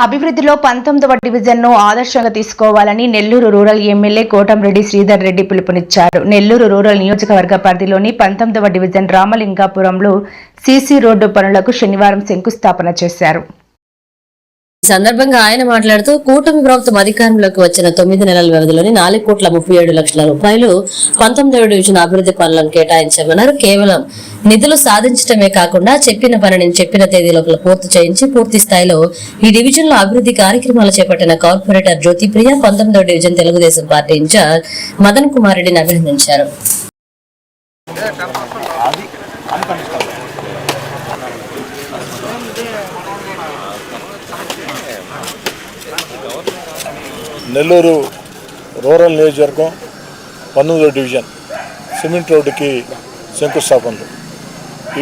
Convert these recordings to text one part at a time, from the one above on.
అభివృద్ధిలో 19వ డివిజన్ను ఆదర్శంగా తీసుకోవాలని నెల్లూరు రూరల్ ఎమ్మెల్యే కోటంరెడ్డి శ్రీధర్ రెడ్డి పిలుపునిచ్చారు. నెల్లూరు రూరల్ నియోజకవర్గ పరిధిలోని 19వ డివిజన్ రామలింగాపురంలో సీసీ రోడ్డు పనులకు శనివారం శంకుస్థాపన చేశారు. ఈ సందర్భంగా ఆయన మాట్లాడుతూ కూటమి ప్రభుత్వం అధికారంలోకి వచ్చిన 9 నెలల వ్యవధిలోని 4,37,00,000 రూపాయలు 19వ డివిజన్ అభివృద్ధి పనులను కేటాయించామన్నారు. కేవలం నిధులు సాధించడమే కాకుండా చెప్పిన పనిని చెప్పిన తేదీలోపల పూర్తి చేయించి పూర్తి స్థాయిలో ఈ డివిజన్ లో అభివృద్ధి కార్యక్రమాలు చేపట్టిన కార్పొరేటర్ జ్యోతిప్రియ 19వ division Telugu Desam party incharge Madan Kumar రెడ్డిని అభినందించారు. నెల్లూరు రూరల్ నియోజకవర్గం 19వ డివిజన్ సిమెంట్ రోడ్డుకి శంకుస్థాపనలు.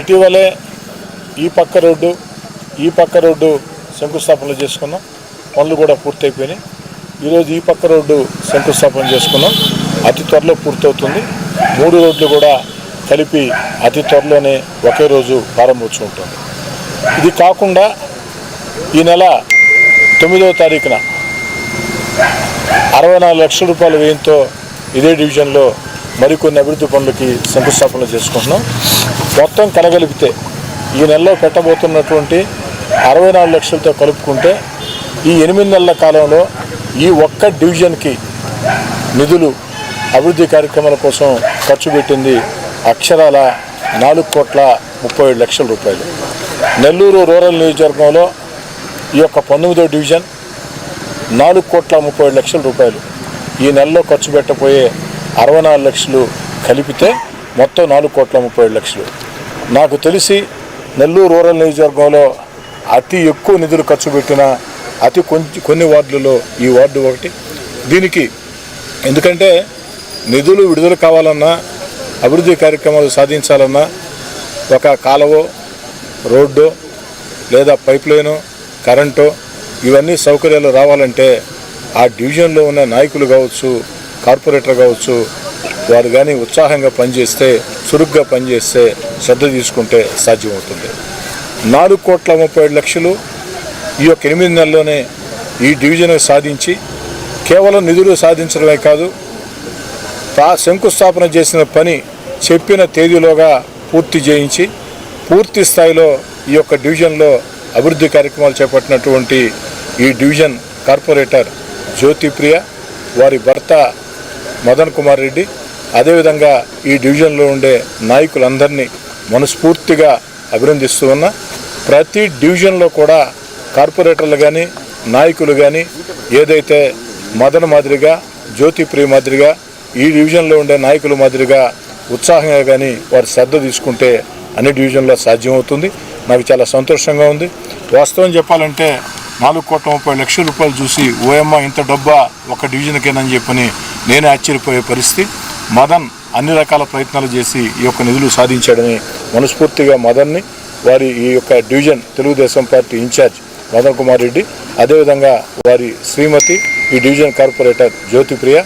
ఇటీవలే ఈ పక్క రోడ్డు శంకుస్థాపనలు చేసుకున్నాం. పనులు కూడా పూర్తయిపోయినాయి. ఈరోజు ఈ పక్క రోడ్డు శంకుస్థాపన చేసుకున్నాం. అతి త్వరలో పూర్తవుతుంది. 3 రోడ్లు కూడా కలిపి అతి త్వరలోనే ఒకే రోజు ప్రారంభోత్సవం ఉంటుంది. ఇది కాకుండా ఈ నెల 9వ తారీఖున 64 లక్షల రూపాయల వ్యయంతో ఇదే డివిజన్లో మరికొన్ని అభివృద్ధి పనులకి శంకుస్థాపనలు చేసుకుంటున్నాం. మొత్తం కలగలిపితే ఈ నెలలో పెట్టబోతున్నటువంటి 64 లక్షలతో కలుపుకుంటే ఈ 8 నెలల కాలంలో ఈ ఒక్క డివిజన్కి నిధులు అభివృద్ధి కార్యక్రమాల కోసం ఖర్చు పెట్టింది అక్షరాల 4,37,00,000 రూపాయలు. నెల్లూరు రూరల్ నియోజకవర్గంలో ఈ యొక్క 19వ డివిజన్ 4,37,00,000 రూపాయలు. ఈ నెలలో ఖర్చు పెట్టబోయే 64 లక్షలు కలిపితే మొత్తం 4,37,00,000. నాకు తెలిసి నెల్లూరు రూరల్ నియోజకవర్గంలో అతి ఎక్కువ నిధులు ఖర్చు పెట్టిన కొన్ని వార్డులలో ఈ వార్డు ఒకటి. దీనికి ఎందుకంటే నిధులు విడుదల కావాలన్నా అభివృద్ధి కార్యక్రమాలు సాధించాలన్నా ఒక కాలువ, రోడ్డు లేదా పైప్ లైను, కరెంటు ఇవన్నీ సౌకర్యాలు రావాలంటే ఆ డివిజన్లో ఉన్న నాయకులు కావచ్చు, కార్పొరేటర్ కావచ్చు, వారు కానీ ఉత్సాహంగా పనిచేస్తే, చురుగ్గా పనిచేస్తే, శ్రద్ధ తీసుకుంటే సాధ్యమవుతుంది. 4,37,00,000 ఈ యొక్క 8 నెలల్లోనే ఈ డివిజన్ సాధించి కేవలం నిధులు సాధించడమే కాదు, శంకుస్థాపన చేసిన పని చెప్పిన తేదీలోగా పూర్తి చేయించి పూర్తి స్థాయిలో ఈ యొక్క డివిజన్లో అభివృద్ధి కార్యక్రమాలు చేపట్టినటువంటి ఈ డివిజన్ కార్పొరేటర్ జ్యోతిప్రియ, వారి భర్త మదన్ కుమార్ రెడ్డి, అదేవిధంగా ఈ డివిజన్లో ఉండే నాయకులందరినీ మనస్ఫూర్తిగా అభినందిస్తూ ఉన్నా. ప్రతి డివిజన్లో కూడా కార్పొరేటర్లు కానీ నాయకులు కానీ ఏదైతే మదన్ మాదిరిగా, జ్యోతిప్రియ మాదిరిగా ఈ డివిజన్లో ఉండే నాయకుల మాదిరిగా ఉత్సాహంగా కానీ వారు శ్రద్ధ తీసుకుంటే అన్ని డివిజన్లో సాధ్యమవుతుంది. నాకు చాలా సంతోషంగా ఉంది. వాస్తవం చెప్పాలంటే 4,37,00,000 రూపాయలు చూసి ఓఎమ్మ ఇంత డబ్బా ఒక డివిజన్కేనని చెప్పని నేనే ఆశ్చర్యపోయే పరిస్థితి. మదన్ అన్ని రకాల ప్రయత్నాలు చేసి ఈ యొక్క నిధులు సాధించాడని మనస్ఫూర్తిగా మదన్ని, వారి ఈ యొక్క division Telugu Desam party incharge Madan Kumar Reddy, అదేవిధంగా వారి శ్రీమతి, ఈ డివిజన్ కార్పొరేటర్ జ్యోతిప్రియ,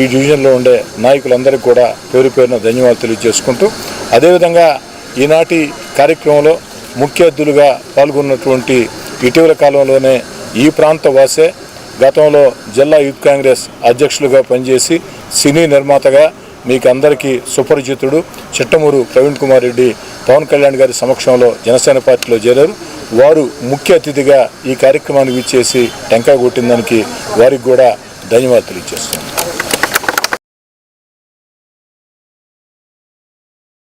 ఈ డివిజన్లో ఉండే నాయకులందరికీ కూడా పేరు పేరున ధన్యవాదాలు తెలియజేసుకుంటూ, అదేవిధంగా ఈనాటి కార్యక్రమంలో ముఖ్య అతిథులుగా పాల్గొన్నటువంటి ఇటీవల కాలంలోనే ఈ ప్రాంత వాసే, గతంలో జిల్లా యూత్ కాంగ్రెస్ అధ్యక్షులుగా పనిచేసి సినీ నిర్మాతగా మీకు అందరికీ సుపరిచితుడు చిట్టమూరు ప్రవీణ్ కుమార్ రెడ్డి పవన్ కళ్యాణ్ గారి సమక్షంలో జనసేన పార్టీలో చేరారు. వారు ముఖ్య అతిథిగా ఈ కార్యక్రమాన్ని విచ్చేసి టెంకాయ కొట్టిన దానికి వారికి కూడా ధన్యవాదాలు తెలియజేస్తున్నాను.